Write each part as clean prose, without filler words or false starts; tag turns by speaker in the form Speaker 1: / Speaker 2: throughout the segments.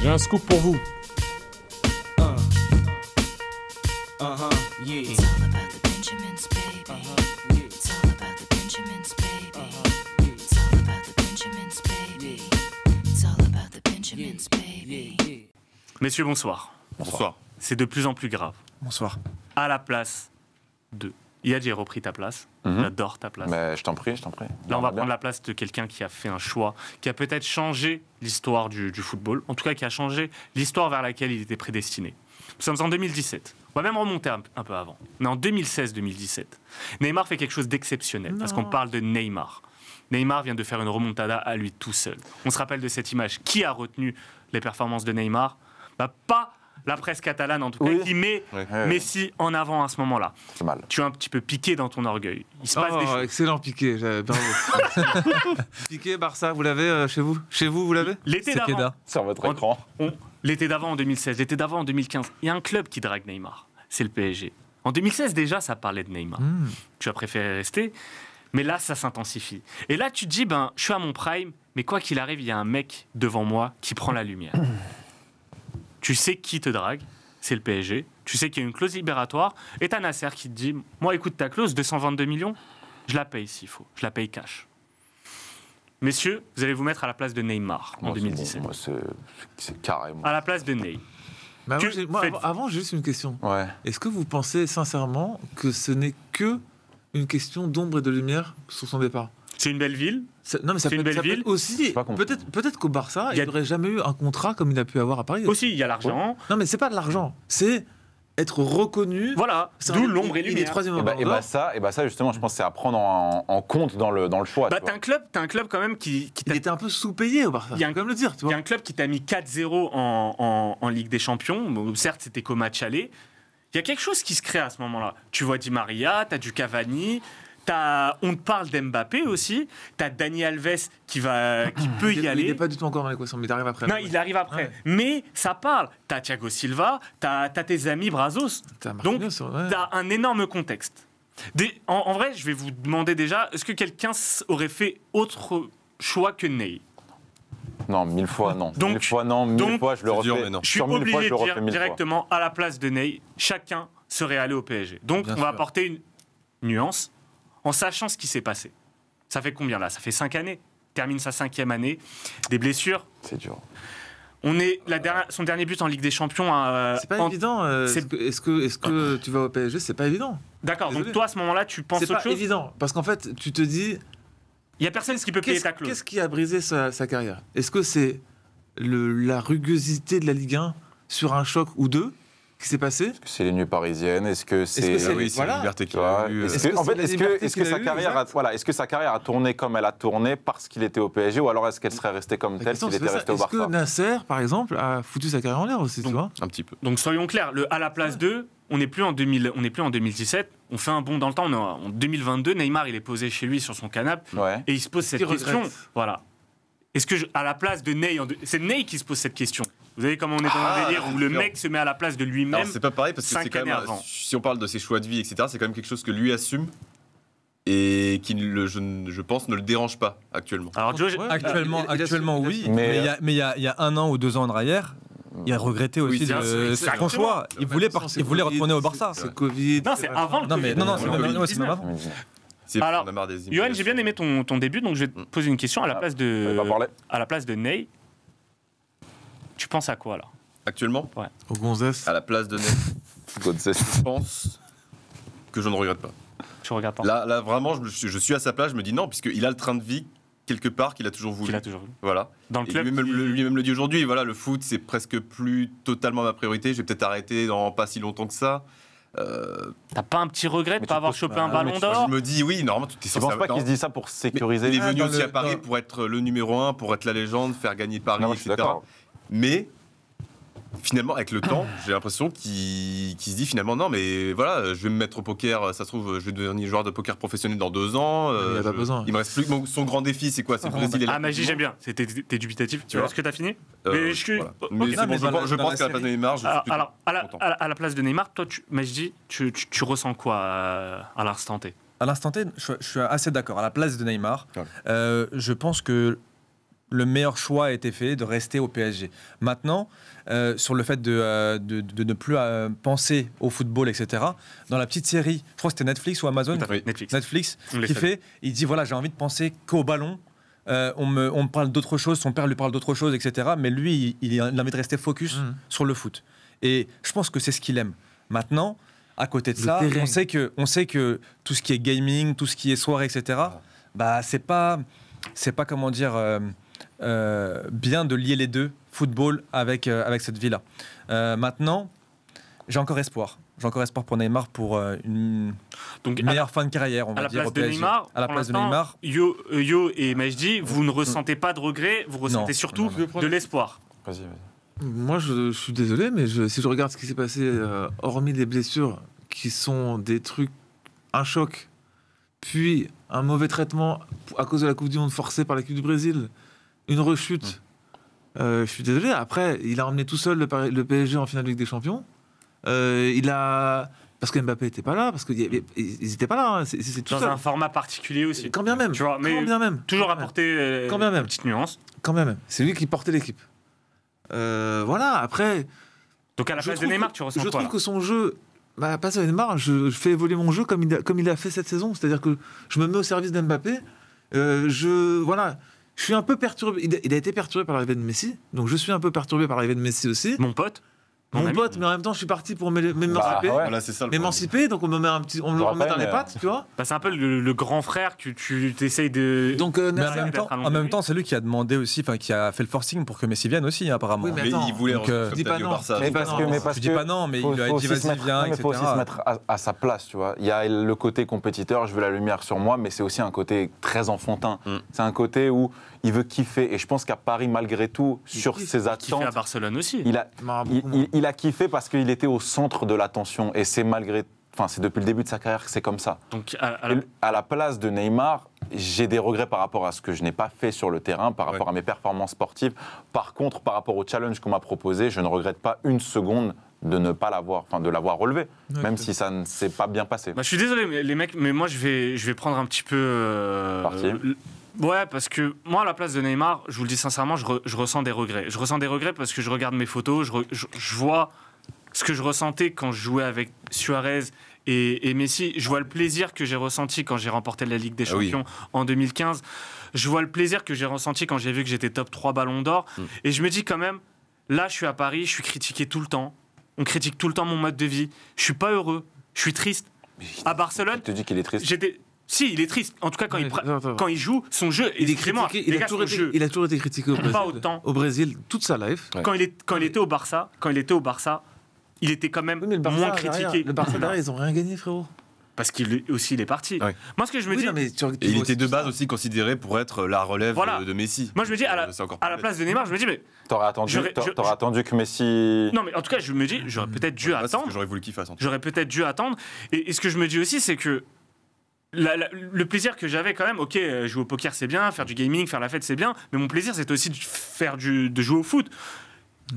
Speaker 1: J'ai un scoop pour vous.
Speaker 2: It's all about the Benjamins, baby. It's all about the Benjamins, baby. It's all about the Benjamins, baby. It's all about the Benjamins, baby.
Speaker 3: Messieurs, bonsoir.
Speaker 4: Bonsoir.
Speaker 3: C'est de plus en plus grave.
Speaker 5: Bonsoir.
Speaker 3: À la place de... Yad, j'ai repris ta place. J'adore ta place.
Speaker 4: Mais je t'en prie.
Speaker 3: Là, on va prendre la place de quelqu'un qui a fait un choix, qui a peut-être changé l'histoire du football, en tout cas qui a changé l'histoire vers laquelle il était prédestiné. Nous sommes en 2017. On va même remonter un peu avant. On est en 2016-2017. Neymar fait quelque chose d'exceptionnel, parce qu'on parle de Neymar. Neymar vient de faire une remontada à lui tout seul. On se rappelle de cette image. Qui a retenu les performances de Neymar ? Pas la presse catalane, en tout cas, qui met Messi en avant à ce moment-là.
Speaker 4: C'est mal.
Speaker 3: Tu as un petit peu piqué dans ton orgueil. Il se passe des choses.
Speaker 5: Excellent Piqué, bravo. Piqué, Barça, vous l'avez chez vous ? Chez vous, vous l'avez ?
Speaker 3: L'été d'avant,
Speaker 4: Sur votre écran.
Speaker 3: l'été d'avant en 2016, l'été d'avant en 2015, il y a un club qui drague Neymar, c'est le PSG. En 2016 déjà, ça parlait de Neymar. Tu as préféré rester, mais là, ça s'intensifie. Et là, tu te dis, je suis à mon prime, mais quoi qu'il arrive, il y a un mec devant moi qui prend la lumière. Tu sais qui te drague, c'est le PSG. Tu sais qu'il y a une clause libératoire, et t'as Nasser qui te dit, moi, écoute ta clause, 222 millions, je la paye s'il faut, je la paye cash. Messieurs, vous allez vous mettre à la place de Neymar en 2017.
Speaker 4: Moi, c'est carrément.
Speaker 3: À la place de Ney.
Speaker 5: Mais avant, j'ai juste une question.
Speaker 4: Ouais.
Speaker 5: Est-ce que vous pensez sincèrement que ce n'est que une question d'ombre et de lumière sur son départ ?
Speaker 3: C'est une belle ville.
Speaker 5: Non, mais ça
Speaker 3: C'est
Speaker 5: peut
Speaker 3: une belle
Speaker 5: ça peut
Speaker 3: ville.
Speaker 5: être aussi.
Speaker 4: pas compris.
Speaker 5: Peut-être qu'au Barça,
Speaker 3: Il y a-
Speaker 5: il n'aurait jamais eu un contrat comme il a pu avoir à Paris.
Speaker 3: Aussi, il y a l'argent.
Speaker 5: Non, mais c'est pas de l'argent. C'est être reconnu.
Speaker 3: Voilà,
Speaker 5: C'est
Speaker 3: d'où
Speaker 5: un-
Speaker 3: l'ombre et
Speaker 5: Il est
Speaker 3: lumière.
Speaker 5: troisième au
Speaker 4: Et
Speaker 5: Ballon d'Or.
Speaker 4: ça, justement, je pense que c'est à prendre en compte dans le choix. tu
Speaker 3: T'as
Speaker 4: vois.
Speaker 3: un club quand même qui
Speaker 5: Il
Speaker 3: t'a...
Speaker 5: était un peu sous-payé au Barça.
Speaker 3: Il y a un-
Speaker 5: Faut quand même le dire, tu
Speaker 3: Il y
Speaker 5: vois.
Speaker 3: a un club qui t'a mis 4-0 en Ligue des Champions. Bon, certes, c'était qu'au match aller. Il y a quelque chose qui se crée à ce moment-là. Tu vois Di Maria, t'as du Cavani, on te parle d'Mbappé aussi. T'as Dani Alves qui peut y
Speaker 5: Il
Speaker 3: aller.
Speaker 5: n'est pas du tout encore dans l'équation, mais il arrive après.
Speaker 3: Non, il arrive après.
Speaker 5: Ouais.
Speaker 3: Mais ça parle. T'as Thiago Silva, t'as tes amis Brazos.
Speaker 5: T'as
Speaker 3: Donc,
Speaker 5: Marquinhos, ouais.
Speaker 3: t'as un énorme contexte. En vrai, je vais vous demander déjà, est-ce que quelqu'un aurait fait autre choix que Ney ?
Speaker 4: Non, 1000 fois non.
Speaker 3: Donc-
Speaker 4: 1000 fois non, 1000
Speaker 3: donc-
Speaker 4: fois je le
Speaker 6: C'est dur,
Speaker 4: refais.
Speaker 6: mais non.
Speaker 3: Je suis
Speaker 4: Sur 1000 fois,
Speaker 3: obligé
Speaker 4: je le
Speaker 3: de
Speaker 4: refais
Speaker 3: dire
Speaker 4: 1000 fois.
Speaker 3: directement, à la place de Ney, chacun serait allé au PSG. Donc,
Speaker 5: Bien
Speaker 3: on va
Speaker 5: sûr.
Speaker 3: apporter une nuance en sachant ce qui s'est passé. Ça fait combien là ? Ça fait 5 années. Termine sa 5e année. Des blessures.
Speaker 4: C'est dur.
Speaker 3: Son dernier but en Ligue des Champions.
Speaker 5: C'est pas évident.
Speaker 3: c'est-
Speaker 5: Est-ce que tu vas au PSG ? C'est pas évident.
Speaker 3: D'accord, donc
Speaker 5: Désolé.
Speaker 3: toi à ce moment-là, tu penses
Speaker 5: C'est
Speaker 3: autre
Speaker 5: pas
Speaker 3: chose ?
Speaker 5: évident. Parce qu'en fait, tu te dis.
Speaker 3: Il n'y a personne qui peut payer ta clause.
Speaker 5: Qu'est-ce qui a brisé sa carrière ? Est-ce que c'est la rugosité de la Ligue 1 sur un choc ou deux qui s'est passé ?
Speaker 4: Est-ce que c'est les nuits parisiennes ? Est-ce que c'est.
Speaker 5: que c'est-
Speaker 6: Ah oui, c'est
Speaker 5: Voilà.
Speaker 6: la liberté
Speaker 4: Tu
Speaker 6: qu'il
Speaker 4: vois,
Speaker 6: a eue.
Speaker 4: est-ce
Speaker 5: Est-ce
Speaker 4: que,
Speaker 5: que
Speaker 4: en
Speaker 5: c'est
Speaker 4: fait,
Speaker 5: la
Speaker 4: est-ce
Speaker 5: liberté
Speaker 4: que
Speaker 5: qu'il
Speaker 4: sa
Speaker 5: a eue,
Speaker 4: carrière a,
Speaker 5: exact.
Speaker 4: voilà, est-ce que sa carrière a tourné comme elle a tourné parce qu'il était au PSG, ou alors est-ce qu'elle serait restée comme
Speaker 5: La
Speaker 4: telle
Speaker 5: question,
Speaker 4: s'il
Speaker 5: c'est
Speaker 4: était
Speaker 5: ça.
Speaker 4: resté au
Speaker 5: Est-ce que
Speaker 4: Barça?
Speaker 5: Nasser, par exemple, a foutu sa carrière en l'air aussi, tu vois ?
Speaker 6: Un petit peu.
Speaker 3: Donc soyons clairs, à la place 2, on n'est plus en 2017, on fait un bond dans le temps, on est en 2022, Neymar il est posé chez lui sur son canapé
Speaker 4: Ouais.
Speaker 3: et il se pose cette
Speaker 5: Qu'il
Speaker 3: question.
Speaker 5: regrette.
Speaker 3: Voilà. Est-ce que à la place de Ney, c'est Ney qui se pose cette question. Vous savez comment on est dans un délire où le
Speaker 6: différent.
Speaker 3: mec se met à la place de lui-même.
Speaker 6: Alors c'est pas pareil parce que
Speaker 3: 5
Speaker 6: c'est quand
Speaker 3: années
Speaker 6: même,
Speaker 3: avant.
Speaker 6: si on parle de ses choix de vie, etc., c'est quand même quelque chose que lui assume et qui, je pense, ne le dérange pas actuellement.
Speaker 3: Alors Joe,
Speaker 5: Ouais.
Speaker 7: Actuellement,
Speaker 5: Il a su-
Speaker 7: oui,
Speaker 4: Mais-
Speaker 7: mais il y a 1 an ou 2 ans en arrière, il a regretté aussi
Speaker 3: bien sûr,
Speaker 7: son
Speaker 3: exactement.
Speaker 7: choix. Il voulait retourner au Barça.
Speaker 5: C'est Covid.
Speaker 3: Non, c'est avant le
Speaker 7: Non, mais
Speaker 3: Covid.
Speaker 7: non, c'est même
Speaker 3: Covid-19.
Speaker 7: ouais, c'est même avant.
Speaker 6: C'est
Speaker 3: Alors,
Speaker 6: on a marre des
Speaker 3: Johan,
Speaker 6: imitations.
Speaker 3: j'ai bien aimé ton début, donc je vais te poser une question à la place
Speaker 4: on va parler.
Speaker 3: de Ney. Tu penses à quoi là ?
Speaker 6: Actuellement,
Speaker 5: Au Gonzès.
Speaker 6: à la place de Ney, je pense que je ne regrette pas.
Speaker 3: Tu regardes pas.
Speaker 6: Là vraiment, je suis à sa place, je me dis non, puisqu'il a le train de vie quelque part qu'il a toujours voulu.
Speaker 3: Qu'il a toujours vu.
Speaker 6: Voilà.
Speaker 3: Dans le
Speaker 6: Et
Speaker 3: club.
Speaker 6: lui-même le dit aujourd'hui, voilà, le foot, c'est presque plus totalement ma priorité. Je vais peut-être arrêter dans pas si longtemps que ça.
Speaker 3: T'as pas un petit regret de
Speaker 4: Mais
Speaker 3: pas
Speaker 4: tu
Speaker 3: avoir
Speaker 4: peux-
Speaker 3: chopé un
Speaker 4: mais
Speaker 3: ballon
Speaker 4: tu-
Speaker 3: d'or ?
Speaker 6: Je me dis oui, normalement, tu es
Speaker 4: Tu
Speaker 6: censé
Speaker 4: penses pas
Speaker 6: avoir-
Speaker 4: qu'il se dit ça pour
Speaker 6: Mais
Speaker 4: sécuriser
Speaker 6: il est venu
Speaker 7: dans
Speaker 6: aussi
Speaker 7: le-
Speaker 6: à Paris
Speaker 7: dans-
Speaker 6: pour être le numéro 1, pour être la légende, faire gagner Paris,
Speaker 4: Non, je suis
Speaker 6: etc.
Speaker 4: d'accord.
Speaker 6: Mais finalement, avec le temps, j'ai l'impression qu'il se dit finalement non, mais voilà, je vais me mettre au poker. Ça se trouve, je vais devenir joueur de poker professionnel dans 2 ans.
Speaker 5: Il a pas besoin.
Speaker 6: Il me reste plus que son grand défi, c'est quoi? C'est le Brésil et la
Speaker 3: Ah,
Speaker 6: Coupe
Speaker 3: Magie,
Speaker 6: du
Speaker 3: j'aime
Speaker 6: Monde.
Speaker 3: bien. T'es dubitatif.
Speaker 6: Tu vois.
Speaker 3: Est-ce que t'as fini
Speaker 6: Euh,
Speaker 3: Mais je suis-
Speaker 6: voilà.
Speaker 3: ok.
Speaker 6: Mais
Speaker 7: Non,
Speaker 6: c'est
Speaker 7: mais
Speaker 6: bon,
Speaker 7: dans
Speaker 6: je
Speaker 7: la
Speaker 6: pense qu'à la place de
Speaker 7: série-
Speaker 6: Neymar, je suis plutôt content.
Speaker 3: à la place de Neymar, toi, Magie, tu ressens quoi à l'instant T ?
Speaker 7: À l'instant T, je suis assez d'accord. À la place de Neymar,
Speaker 6: Ouais.
Speaker 7: je pense que le meilleur choix a été fait de rester au PSG. Maintenant, sur le fait de ne plus penser au football, etc., dans la petite série, je crois que c'était Netflix ou Amazon,
Speaker 3: Tout à fait.
Speaker 7: Netflix
Speaker 3: On les
Speaker 7: qui
Speaker 3: salue.
Speaker 7: fait, il dit voilà, j'ai envie de penser qu'au ballon. On me parle d'autre chose, son père lui parle d'autre chose, etc. Mais lui, il a envie de rester focus sur le foot. Et je pense que c'est ce qu'il aime. Maintenant, à côté de
Speaker 5: Le
Speaker 7: ça,
Speaker 5: terrain.
Speaker 7: on sait que tout ce qui est gaming, tout ce qui est soirée, etc., bah, c'est pas comment dire, bien de lier les deux, football avec cette vie-là. Maintenant, j'ai encore espoir. J'ai encore espoir pour Neymar pour une
Speaker 3: Donc,
Speaker 7: meilleure fin de carrière, on
Speaker 3: à
Speaker 7: va
Speaker 3: la
Speaker 7: dire,
Speaker 3: place
Speaker 7: au
Speaker 3: de
Speaker 7: PSG.
Speaker 3: Neymar,
Speaker 7: À la
Speaker 3: pour
Speaker 7: place de
Speaker 3: l'instant,
Speaker 7: Neymar,
Speaker 3: Yo et Majdi, vous ne ressentez pas de regret, vous ressentez surtout
Speaker 7: non,
Speaker 3: de l'espoir.
Speaker 4: Vas-y.
Speaker 5: Moi, je suis désolé, mais si je regarde ce qui s'est passé, hormis les blessures, qui sont des trucs, un choc, puis un mauvais traitement à cause de la Coupe du Monde forcée par l'équipe du Brésil, une rechute, je suis désolé. Après, il a emmené tout seul le PSG en finale de Ligue des Champions. Parce que Mbappé n'était pas là, parce qu'ils n'étaient pas là. Hein. C'est tout
Speaker 3: Dans
Speaker 5: seul.
Speaker 3: un format particulier aussi.
Speaker 5: Quand bien même.
Speaker 3: Tu vois, mais
Speaker 5: quand bien même.
Speaker 3: Toujours
Speaker 5: Quand bien même.
Speaker 3: apporter
Speaker 5: Quand bien même.
Speaker 3: une petite nuance.
Speaker 5: Quand bien même. C'est lui qui portait l'équipe. Voilà, après.
Speaker 3: Donc à la place de Neymar, tu ressens
Speaker 5: Je
Speaker 3: quoi
Speaker 5: trouve
Speaker 3: là
Speaker 5: que son jeu. Bah, pas ça, Neymar, je fais évoluer mon jeu comme il a fait cette saison. C'est-à-dire que je me mets au service d'Mbappé. Voilà. Je suis un peu perturbé. Il a été perturbé par l'arrivée de Messi. Donc je suis un peu perturbé par l'arrivée de Messi aussi.
Speaker 3: Mon pote.
Speaker 5: Mon
Speaker 3: ami.
Speaker 5: pote, mais en même temps, je suis parti pour m'émanciper.
Speaker 4: ouais.
Speaker 6: Voilà, c'est ça le problème.
Speaker 5: M'émanciper, donc on me met on me le remet dans les pattes, tu vois.
Speaker 3: Bah, c'est un peu le grand frère que tu t'essayes de.
Speaker 5: Donc,
Speaker 7: mais
Speaker 3: Merci
Speaker 7: en même,
Speaker 3: d'être
Speaker 7: temps,
Speaker 3: allongé.
Speaker 7: en même temps, c'est lui qui a demandé aussi, enfin qui a fait le forcing pour que Messi vienne aussi, hein, apparemment.
Speaker 5: Oui,
Speaker 6: Mais
Speaker 5: attends,
Speaker 6: il voulait
Speaker 7: donc,
Speaker 6: comme
Speaker 5: dis
Speaker 6: t'as
Speaker 5: pas
Speaker 6: dit au
Speaker 5: non.
Speaker 6: Barça.
Speaker 4: Mais parce que
Speaker 7: Je dis pas non, mais il lui a dit
Speaker 4: aussi se
Speaker 7: vas-y,
Speaker 4: mettre-
Speaker 7: viens,
Speaker 4: non, mais
Speaker 7: etc.
Speaker 4: faut aussi se mettre à sa place, tu vois. Il y a le côté compétiteur, je veux la lumière sur moi, mais c'est aussi un côté très enfantin. C'est un côté où il veut kiffer. Et je pense qu'à Paris, malgré tout, sur
Speaker 5: kiffe.
Speaker 4: ses
Speaker 3: Qui fait à
Speaker 4: attentes,
Speaker 3: Barcelone aussi.
Speaker 4: il a kiffé parce qu'il était au centre de l'attention. Et c'est c'est depuis le début de sa carrière que c'est comme ça.
Speaker 3: Donc
Speaker 4: Et à la place de Neymar, j'ai des regrets par rapport à ce que je n'ai pas fait sur le terrain, par rapport à mes performances sportives. Par contre, par rapport au challenge qu'on m'a proposé, je ne regrette pas une seconde de ne pas l'avoir, de l'avoir relevé, même si ça ne s'est pas bien passé.
Speaker 3: Bah, je suis désolé, mais les mecs, mais moi je vais prendre un petit peu.
Speaker 4: Parti.
Speaker 3: Ouais, parce que moi, à la place de Neymar, je vous le dis sincèrement, je ressens des regrets. Je ressens des regrets parce que je regarde mes photos, je vois ce que je ressentais quand je jouais avec Suarez et Messi. Je vois le plaisir que j'ai ressenti quand j'ai remporté la Ligue des Champions en 2015. Je vois le plaisir que j'ai ressenti quand j'ai vu que j'étais top 3 Ballon d'Or. Et je me dis quand même, là, je suis à Paris, je suis critiqué tout le temps. On critique tout le temps mon mode de vie. Je suis pas heureux, je suis triste. À Barcelone,
Speaker 4: Je te dis qu'il est triste.
Speaker 3: Si, il est triste. En tout cas,
Speaker 5: Ouais, attends.
Speaker 3: quand il joue, son jeu,
Speaker 5: Il est
Speaker 3: excusez-moi,
Speaker 5: critiqué,
Speaker 3: les
Speaker 5: il
Speaker 3: gars,
Speaker 5: a toujours
Speaker 3: son jeu,
Speaker 5: été critiqué au Brésil.
Speaker 3: Pas autant.
Speaker 5: Au Brésil, toute sa life.
Speaker 6: Ouais.
Speaker 3: quand il était au Barça, il était quand même
Speaker 5: Oui, mais le Barça,
Speaker 3: moins
Speaker 5: derrière,
Speaker 3: critiqué.
Speaker 5: le Barça derrière, ils ont rien gagné, frérot.
Speaker 3: Parce qu'il aussi, il est parti.
Speaker 6: Ouais.
Speaker 3: Moi, ce que je me
Speaker 5: Oui,
Speaker 3: dis,
Speaker 5: non, mais
Speaker 6: Et il était de base aussi considéré pour être la relève
Speaker 3: Voilà.
Speaker 6: de Messi.
Speaker 3: moi, je me dis,
Speaker 6: C'est encore
Speaker 3: à la
Speaker 6: plus
Speaker 3: place de Neymar, je me dis, mais
Speaker 4: T'aurais attendu,
Speaker 3: J'aurais-
Speaker 4: attendu que Messi...
Speaker 3: non, mais en tout cas, je me dis, j'aurais peut-être dû
Speaker 6: bête. Ouais, c'est ce
Speaker 3: attendre.
Speaker 6: que j'aurais voulu qu'il fasse. en tout cas.
Speaker 3: J'aurais peut-être dû attendre. Et ce que je me dis aussi, c'est que le plaisir que j'avais quand même, ok, jouer au poker c'est bien, faire du gaming, faire la fête c'est bien, mais mon plaisir c'était aussi de jouer au foot.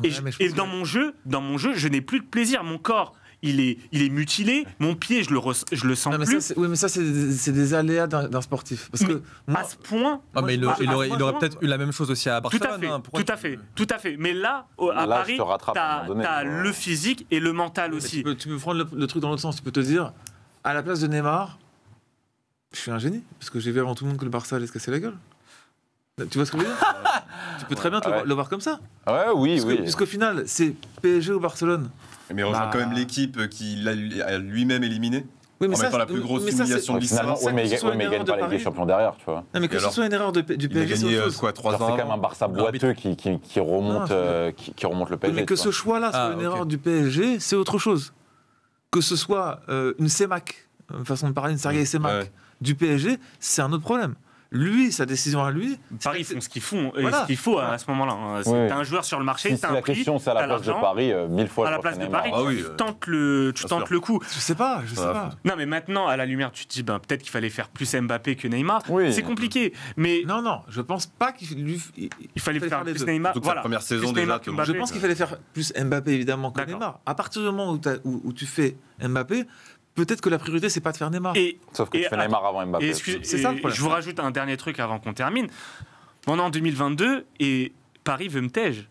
Speaker 5: Ouais,
Speaker 3: Et,
Speaker 5: mais je
Speaker 3: et
Speaker 5: pense
Speaker 3: dans mon jeu, je n'ai plus de plaisir. Mon corps, il est mutilé. Mon pied, je le sens
Speaker 5: Non, mais
Speaker 3: plus.
Speaker 5: ça, c'est des aléas d'un sportif. Parce que moi,
Speaker 3: À ce point.
Speaker 7: Ah, mais il
Speaker 3: moi,
Speaker 7: aurait peut-être eu la même chose aussi à
Speaker 3: Tout
Speaker 7: Barcelone.
Speaker 3: à fait,
Speaker 7: hein. Pourquoi
Speaker 3: tout à fait. Mais là, à
Speaker 4: Là,
Speaker 3: Paris,
Speaker 4: je te rattrape à un moment donné,
Speaker 3: t'as
Speaker 4: tu vois.
Speaker 3: le physique et le mental
Speaker 5: mais
Speaker 3: aussi.
Speaker 5: tu peux prendre le truc dans l'autre sens. Tu peux te dire, à la place de Neymar, je suis un génie. Parce que j'ai vu avant tout le monde que le Barça allait se casser la gueule. Tu vois ce que je veux dire? Tu peux très bien
Speaker 4: Ouais.
Speaker 5: le voir comme ça.
Speaker 4: Ouais, oui, oui.
Speaker 5: Puisqu'au final, c'est PSG ou Barcelone.
Speaker 6: Mais il rejoint
Speaker 5: Bah.
Speaker 6: quand même l'équipe qu'il a lui-même éliminée.
Speaker 5: Oui,
Speaker 6: En mettant la plus grosse humiliation de l'histoire.
Speaker 4: Finalement,
Speaker 5: ça,
Speaker 4: mais
Speaker 5: que ce soit
Speaker 4: il
Speaker 5: une
Speaker 4: gagne
Speaker 5: erreur
Speaker 4: pas
Speaker 5: de
Speaker 4: la Ligue des
Speaker 5: Paris.
Speaker 4: Champions derrière, tu vois.
Speaker 5: Non, mais que
Speaker 6: Et
Speaker 5: ce
Speaker 6: alors
Speaker 5: soit une erreur du
Speaker 6: Il a
Speaker 5: PSG, c'est
Speaker 6: gagné
Speaker 5: autre chose.
Speaker 6: quoi, 3
Speaker 4: C'est
Speaker 6: ans
Speaker 4: quand même un
Speaker 6: avant.
Speaker 4: Barça boiteux qui remonte, qui remonte le
Speaker 5: Oui,
Speaker 4: PSG.
Speaker 5: mais que
Speaker 4: tu
Speaker 5: ce
Speaker 4: vois.
Speaker 5: choix-là soit
Speaker 7: Ah,
Speaker 5: une
Speaker 7: ok.
Speaker 5: erreur du PSG, c'est autre chose. Que ce soit une CEMAC, une façon de parler, une Sergei CEMAC
Speaker 6: Ouais.
Speaker 5: du PSG, c'est un autre problème. Lui, sa décision à lui.
Speaker 3: Paris, ils font ce qu'ils font,
Speaker 5: Voilà.
Speaker 3: ce qu'il faut à ce moment-là. hein.
Speaker 4: Oui.
Speaker 3: T'as un joueur sur le marché,
Speaker 4: Si
Speaker 3: t'as un
Speaker 4: la
Speaker 3: prix,
Speaker 4: question c'est à la
Speaker 3: t'as
Speaker 4: place de
Speaker 3: l'argent.
Speaker 4: Paris, 1000 fois
Speaker 3: À la
Speaker 4: je
Speaker 3: place de
Speaker 4: préfère
Speaker 3: Paris,
Speaker 4: Neymar.
Speaker 6: Ah oui,
Speaker 3: tu tentes le
Speaker 6: sûr.
Speaker 3: coup.
Speaker 5: Je sais pas.
Speaker 6: Voilà.
Speaker 3: Non, mais maintenant, à la lumière, tu te dis, ben, peut-être qu'il fallait faire plus Mbappé que Neymar.
Speaker 4: Oui.
Speaker 3: C'est compliqué, mais
Speaker 5: Non, je pense pas qu'il lui.
Speaker 3: il fallait faire
Speaker 5: les
Speaker 3: plus
Speaker 5: deux.
Speaker 3: Neymar.
Speaker 6: Surtout que sa
Speaker 3: Voilà.
Speaker 6: première saison,
Speaker 3: Plus
Speaker 6: déjà,
Speaker 3: Neymar que
Speaker 6: te montre-
Speaker 3: Mbappé.
Speaker 5: Je pense qu'il fallait faire plus Mbappé évidemment que
Speaker 3: D'accord.
Speaker 5: Neymar. À partir du moment où tu fais Mbappé, peut-être que la priorité c'est pas de faire Neymar.
Speaker 3: Et,
Speaker 4: Sauf que
Speaker 3: Et
Speaker 4: tu fais
Speaker 3: à-
Speaker 4: Neymar avant Mbappé.
Speaker 3: et
Speaker 5: C'est ça, le problème.
Speaker 3: je vous rajoute un dernier truc avant qu'on termine. On est en 2022 et Paris veut me tège.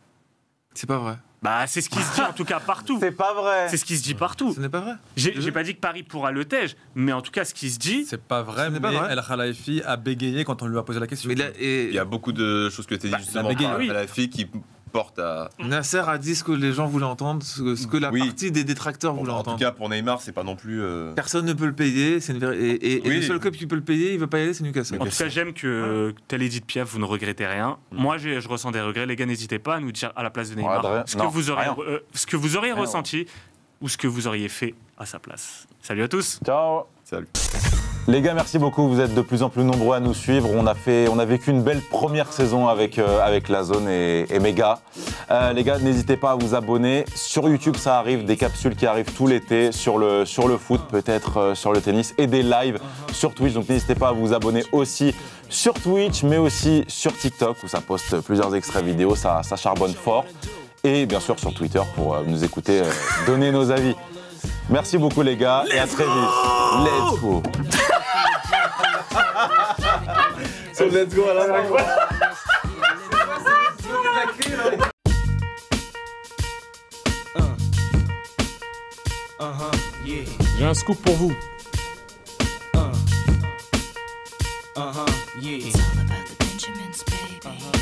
Speaker 5: C'est pas vrai.
Speaker 3: Bah, c'est ce qui se dit en tout cas partout.
Speaker 4: C'est pas vrai.
Speaker 3: C'est ce qui se dit partout.
Speaker 5: Ce n'est pas vrai.
Speaker 3: J'ai pas dit que Paris pourra le tège, mais en tout cas, ce qui se dit.
Speaker 7: C'est pas vrai,
Speaker 5: Ce n'est
Speaker 7: mais
Speaker 5: pas vrai.
Speaker 7: El Khalifi a bégayé quand on lui a posé la question.
Speaker 5: Mais là, et
Speaker 6: Il y a beaucoup de choses qui ont été dites justement
Speaker 7: bégaye,
Speaker 6: par
Speaker 3: oui.
Speaker 6: la fille qui portent à.
Speaker 5: Nasser a dit ce que les gens voulaient entendre, ce que la
Speaker 6: Oui.
Speaker 5: partie des détracteurs voulait
Speaker 6: En tout
Speaker 5: entendre.
Speaker 6: cas, pour Neymar, c'est pas non plus.
Speaker 5: Personne ne peut le payer. C'est et
Speaker 6: Oui.
Speaker 5: le seul club qui peut le payer, il veut pas y aller, c'est Newcastle.
Speaker 3: En tout cas, j'aime que tel Edith Piaf, vous ne regrettez rien. Moi, je ressens des regrets. Les gars, n'hésitez pas à nous dire à la place de Neymar
Speaker 4: Adrien,
Speaker 3: ce,
Speaker 4: non,
Speaker 3: que vous auriez,
Speaker 4: rien.
Speaker 3: ce que vous auriez
Speaker 4: Rien.
Speaker 3: ressenti ou ce que vous auriez fait à sa place. Salut à tous.
Speaker 4: Ciao.
Speaker 6: Salut.
Speaker 4: Les gars, merci beaucoup. Vous êtes de plus en plus nombreux à nous suivre. On a vécu une belle première saison avec la zone et Méga. Les gars, n'hésitez pas à vous abonner. Sur YouTube, ça arrive, des capsules qui arrivent tout l'été sur le foot, peut-être sur le tennis, et des lives sur Twitch. Donc n'hésitez pas à vous abonner aussi sur Twitch, mais aussi sur TikTok où ça poste plusieurs extraits vidéo. Ça charbonne fort. Et bien sûr sur Twitter pour nous écouter, donner nos avis. Merci beaucoup les gars et à très vite. Let's go.
Speaker 5: Let's go à la fin.
Speaker 1: J'ai un scoop pour vous.
Speaker 2: It's all about the Benjamins, baby.